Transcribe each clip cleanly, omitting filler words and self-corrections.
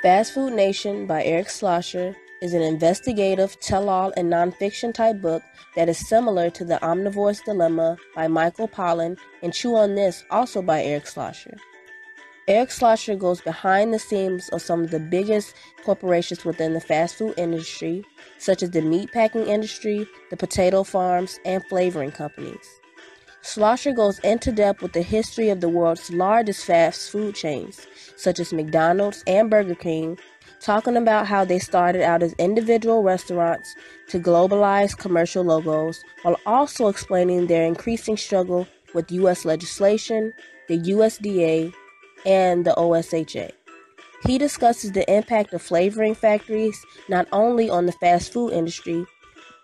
Fast Food Nation by Eric Schlosser is an investigative, tell-all, and nonfiction type book that is similar to The Omnivore's Dilemma by Michael Pollan and Chew on This, also by Eric Schlosser. Eric Schlosser goes behind the scenes of some of the biggest corporations within the fast food industry, such as the meatpacking industry, the potato farms, and flavoring companies. Schlosser goes into depth with the history of the world's largest fast food chains, such as McDonald's and Burger King, talking about how they started out as individual restaurants to globalized commercial logos, while also explaining their increasing struggle with U.S. legislation, the USDA, and the OSHA. He discusses the impact of flavoring factories not only on the fast food industry,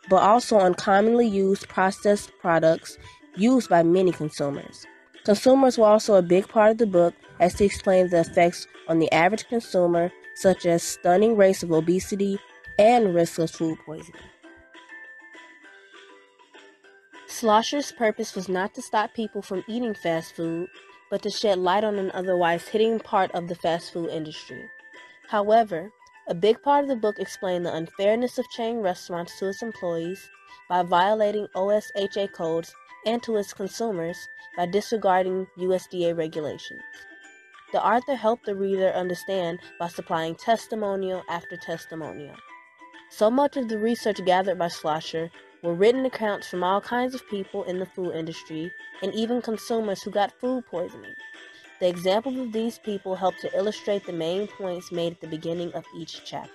but also on commonly used processed products used by many consumers. Consumers were also a big part of the book as he explains the effects on the average consumer, such as stunning rates of obesity and risk of food poisoning. Schlosser's purpose was not to stop people from eating fast food, but to shed light on an otherwise hidden part of the fast food industry. However, a big part of the book explained the unfairness of chain restaurants to its employees by violating OSHA codes and to its consumers by disregarding USDA regulations. The author helped the reader understand by supplying testimonial after testimonial. So much of the research gathered by Schlosser were written accounts from all kinds of people in the food industry and even consumers who got food poisoning. The examples of these people help to illustrate the main points made at the beginning of each chapter.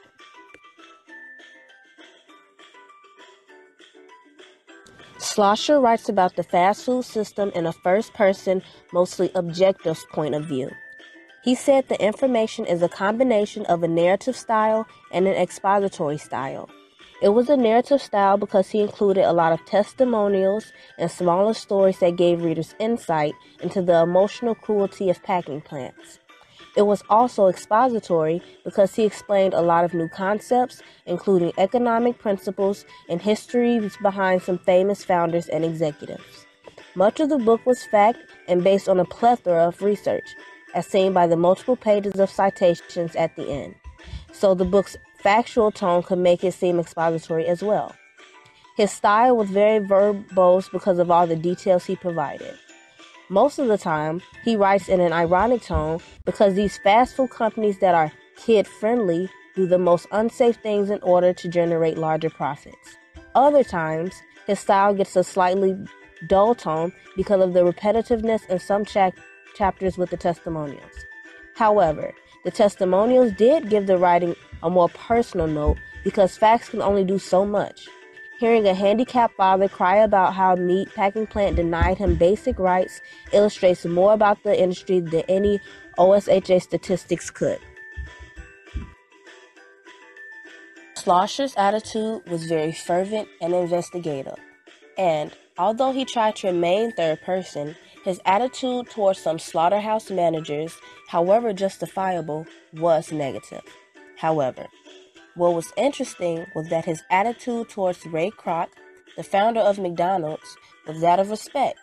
Schlosser writes about the fast food system in a first-person, mostly objective point of view. He said the information is a combination of a narrative style and an expository style. It was a narrative style because he included a lot of testimonials and smaller stories that gave readers insight into the emotional cruelty of packing plants. It was also expository because he explained a lot of new concepts, including economic principles and histories behind some famous founders and executives. Much of the book was fact and based on a plethora of research, as seen by the multiple pages of citations at the end. So the book's factual tone could make it seem expository as well. His style was very verbose because of all the details he provided. Most of the time, he writes in an ironic tone because these fast food companies that are kid-friendly do the most unsafe things in order to generate larger profits. Other times, his style gets a slightly dull tone because of the repetitiveness in some chapters with the testimonials. However, the testimonials did give the writing a more personal note because facts can only do so much. Hearing a handicapped father cry about how a meat packing plant denied him basic rights illustrates more about the industry than any OSHA statistics could. Schlosser's attitude was very fervent and investigative, and although he tried to remain third person, his attitude towards some slaughterhouse managers, however justifiable, was negative. However, what was interesting was that his attitude towards Ray Kroc, the founder of McDonald's, was that of respect.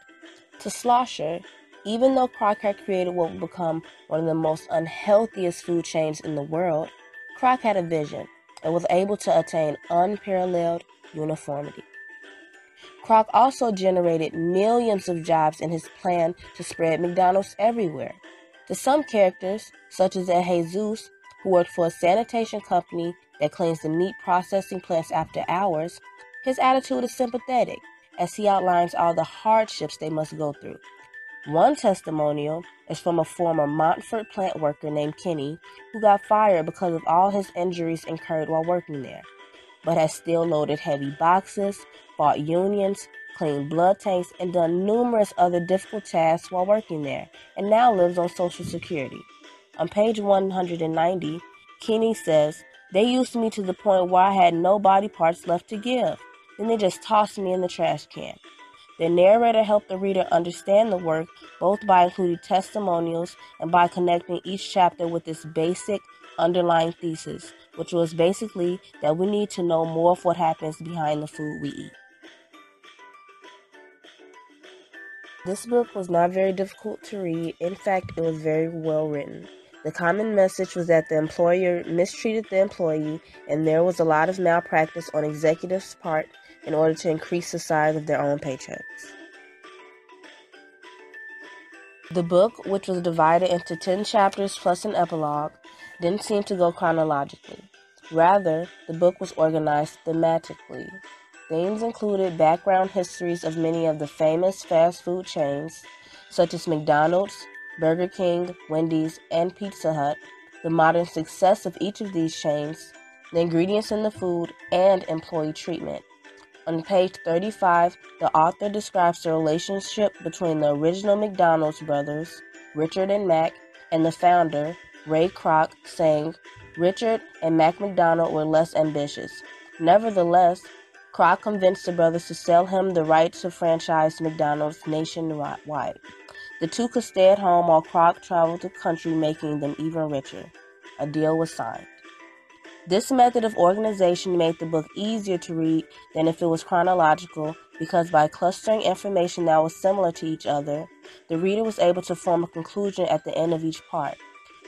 To Schlosser, even though Kroc had created what would become one of the most unhealthiest food chains in the world, Kroc had a vision and was able to attain unparalleled uniformity. Kroc also generated millions of jobs in his plan to spread McDonald's everywhere. To some characters, such as Jesus, who worked for a sanitation company that cleans the meat processing plants after hours, his attitude is sympathetic, as he outlines all the hardships they must go through. One testimonial is from a former Montford plant worker named Kenny, who got fired because of all his injuries incurred while working there, but has still loaded heavy boxes, fought unions, cleaned blood tanks, and done numerous other difficult tasks while working there, and now lives on Social Security. On page 190, Kenny says, "They used me to the point where I had no body parts left to give. Then they just tossed me in the trash can." The narrator helped the reader understand the work both by including testimonials and by connecting each chapter with its basic underlying thesis, which was basically that we need to know more of what happens behind the food we eat. This book was not very difficult to read. In fact, it was very well written. The common message was that the employer mistreated the employee, and there was a lot of malpractice on executives' part in order to increase the size of their own paychecks. The book, which was divided into 10 chapters plus an epilogue, didn't seem to go chronologically. Rather, the book was organized thematically. Themes included background histories of many of the famous fast food chains, such as McDonald's, Burger King, Wendy's, and Pizza Hut, the modern success of each of these chains, the ingredients in the food, and employee treatment. On page 35, the author describes the relationship between the original McDonald's brothers, Richard and Mac, and the founder, Ray Kroc, saying, Richard and Mac McDonald were less ambitious. Nevertheless, Kroc convinced the brothers to sell him the right to franchise McDonald's nationwide. The two could stay at home while Kroc traveled the country, making them even richer. A deal was signed. This method of organization made the book easier to read than if it was chronological, because by clustering information that was similar to each other, the reader was able to form a conclusion at the end of each part.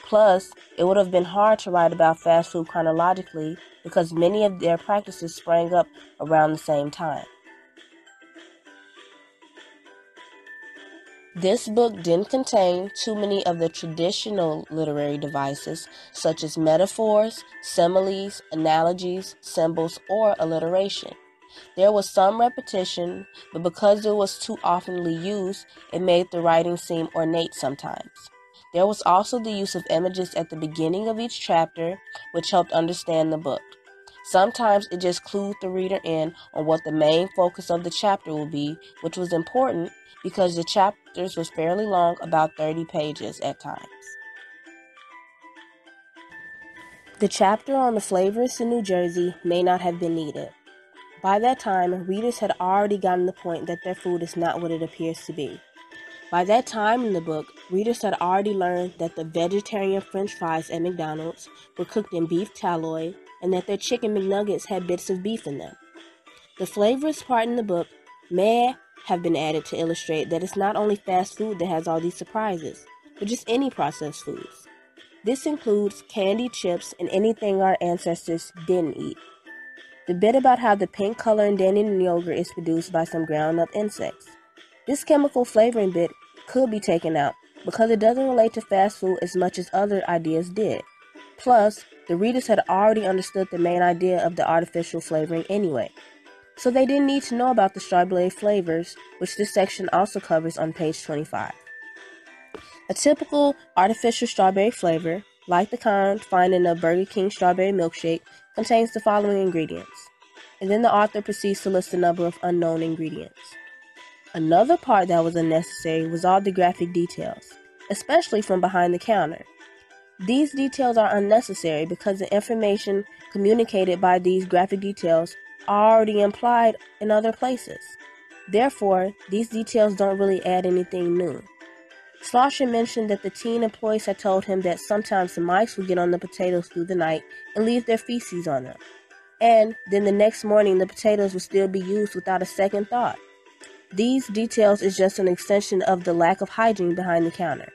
Plus, it would have been hard to write about fast food chronologically because many of their practices sprang up around the same time. This book didn't contain too many of the traditional literary devices, such as metaphors, similes, analogies, symbols, or alliteration. There was some repetition, but because it was too oftenly used, it made the writing seem ornate sometimes. There was also the use of images at the beginning of each chapter, which helped understand the book. Sometimes it just clued the reader in on what the main focus of the chapter will be, which was important because the chapters was fairly long, about 30 pages at times. The chapter on the flavorists in New Jersey may not have been needed. By that time, readers had already gotten the point that their food is not what it appears to be. By that time in the book, readers had already learned that the vegetarian French fries at McDonald's were cooked in beef talloy and that their chicken McNuggets had bits of beef in them. The flavorist part in the book may have been added to illustrate that it's not only fast food that has all these surprises, but just any processed foods. This includes candy, chips, and anything our ancestors didn't eat. The bit about how the pink color in Dannon yogurt is produced by some ground-up insects. This chemical flavoring bit could be taken out because it doesn't relate to fast food as much as other ideas did. Plus, the readers had already understood the main idea of the artificial flavoring anyway, so they didn't need to know about the strawberry flavors, which this section also covers on page 25. A typical artificial strawberry flavor, like the kind found in a Burger King strawberry milkshake, contains the following ingredients, and then the author proceeds to list a number of unknown ingredients. Another part that was unnecessary was all the graphic details, especially from behind the counter. These details are unnecessary because the information communicated by these graphic details are already implied in other places. Therefore, these details don't really add anything new. Schlosser mentioned that the teen employees had told him that sometimes the mice would get on the potatoes through the night and leave their feces on them. And then the next morning the potatoes would still be used without a second thought. These details is just an extension of the lack of hygiene behind the counter.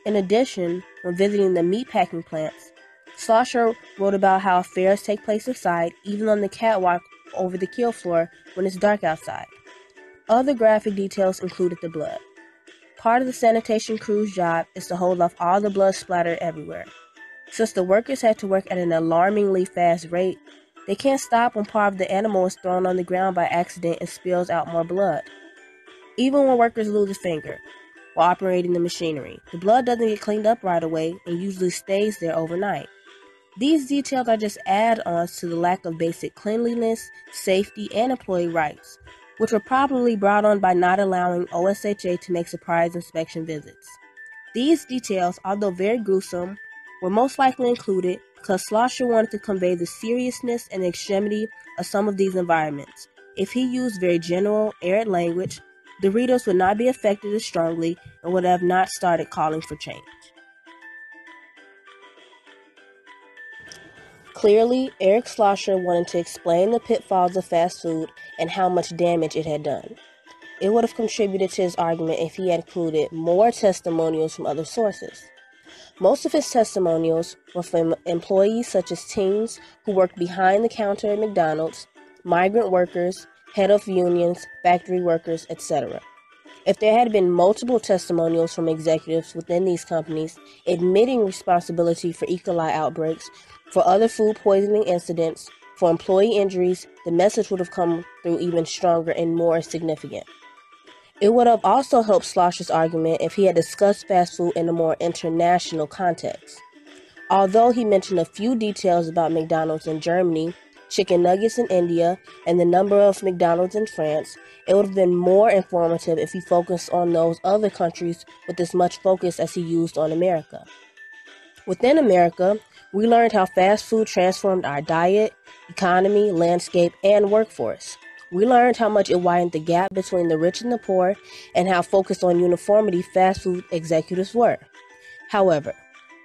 In addition, when visiting the meatpacking plants, Schlosser wrote about how affairs take place inside, even on the catwalk over the kill floor when it's dark outside. Other graphic details included the blood. Part of the sanitation crew's job is to hold off all the blood splattered everywhere. Since the workers had to work at an alarmingly fast rate, they can't stop when part of the animal is thrown on the ground by accident and spills out more blood. Even when workers lose a finger while operating the machinery, the blood doesn't get cleaned up right away and usually stays there overnight. These details are just add-ons to the lack of basic cleanliness, safety, and employee rights, which were probably brought on by not allowing OSHA to make surprise inspection visits. These details, although very gruesome, were most likely included because Schlosser wanted to convey the seriousness and extremity of some of these environments. If he used very general, arid language, the readers would not be affected as strongly and would have not started calling for change. Clearly, Eric Schlosser wanted to explain the pitfalls of fast food and how much damage it had done. It would have contributed to his argument if he had included more testimonials from other sources. Most of his testimonials were from employees such as teens who worked behind the counter at McDonald's, migrant workers, head of unions, factory workers, etc. If there had been multiple testimonials from executives within these companies admitting responsibility for E. coli outbreaks, for other food poisoning incidents, for employee injuries, the message would have come through even stronger and more significant. It would have also helped Schlosser's argument if he had discussed fast food in a more international context. Although he mentioned a few details about McDonald's in Germany, chicken nuggets in India, and the number of McDonald's in France, it would have been more informative if he focused on those other countries with as much focus as he used on America. Within America, we learned how fast food transformed our diet, economy, landscape, and workforce. We learned how much it widened the gap between the rich and the poor, and how focused on uniformity fast food executives were. However,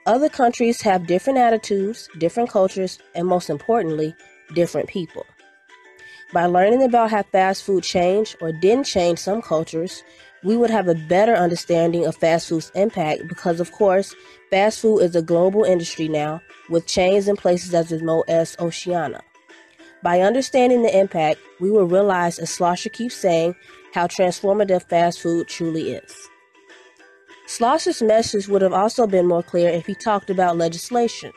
other countries have different attitudes, different cultures, and most importantly, different people. By learning about how fast food changed or didn't change some cultures, we would have a better understanding of fast food's impact because, of course, fast food is a global industry now with chains in places as remote as Oceania. By understanding the impact, we will realize, as Schlosser keeps saying, how transformative fast food truly is. Schlosser's message would have also been more clear if he talked about legislation.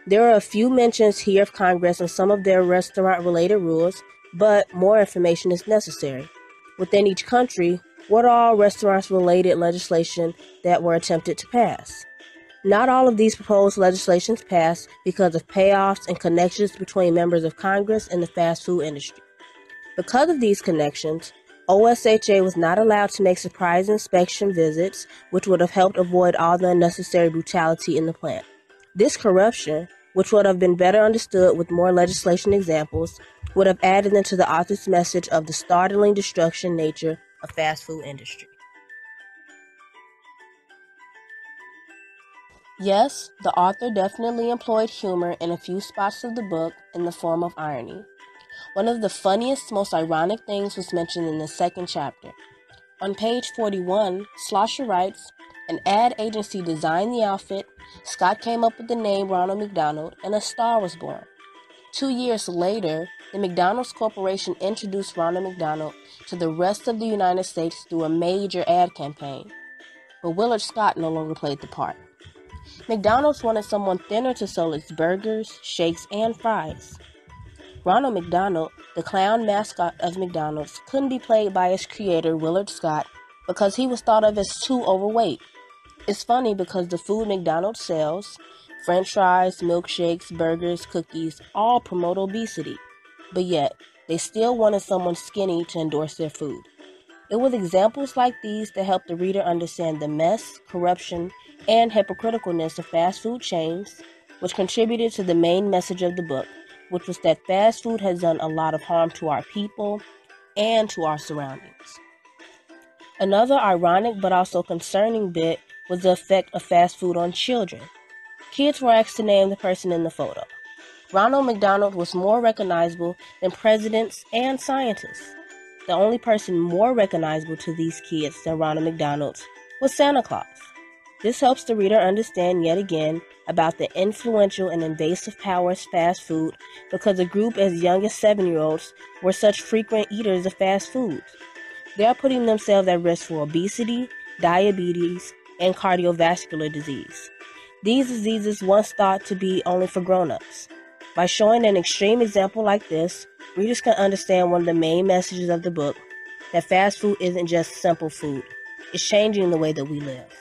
There are a few mentions here of Congress and some of their restaurant-related rules, but more information is necessary. Within each country, what are all restaurants-related legislation that were attempted to pass? Not all of these proposed legislations passed because of payoffs and connections between members of Congress and the fast food industry. Because of these connections, OSHA was not allowed to make surprise inspection visits, which would have helped avoid all the unnecessary brutality in the plant. This corruption, which would have been better understood with more legislation examples, would have added into the author's message of the startling destruction nature of fast food industry. Yes, the author definitely employed humor in a few spots of the book in the form of irony. One of the funniest, most ironic things was mentioned in the second chapter. On page 41, Schlosser writes, "An ad agency designed the outfit, Scott came up with the name Ronald McDonald, and a star was born. 2 years later, the McDonald's Corporation introduced Ronald McDonald to the rest of the United States through a major ad campaign. But Willard Scott no longer played the part. McDonald's wanted someone thinner to sell its burgers, shakes, and fries. Ronald McDonald, the clown mascot of McDonald's, couldn't be played by its creator, Willard Scott, because he was thought of as too overweight. It's funny because the food McDonald's sells, French fries, milkshakes, burgers, cookies, all promote obesity. But yet, they still wanted someone skinny to endorse their food. It was examples like these that helped the reader understand the mess, corruption, and hypocriticalness of fast food chains, which contributed to the main message of the book, which was that fast food has done a lot of harm to our people and to our surroundings. Another ironic but also concerning bit was the effect of fast food on children. Kids were asked to name the person in the photo. Ronald McDonald was more recognizable than presidents and scientists. The only person more recognizable to these kids than Ronald McDonald was Santa Claus. This helps the reader understand yet again about the influential and invasive powers fast food because a group as young as 7-year-olds were such frequent eaters of fast foods. They are putting themselves at risk for obesity, diabetes, and cardiovascular disease. These diseases once thought to be only for grown-ups. By showing an extreme example like this, readers can understand one of the main messages of the book, that fast food isn't just simple food. It's changing the way that we live.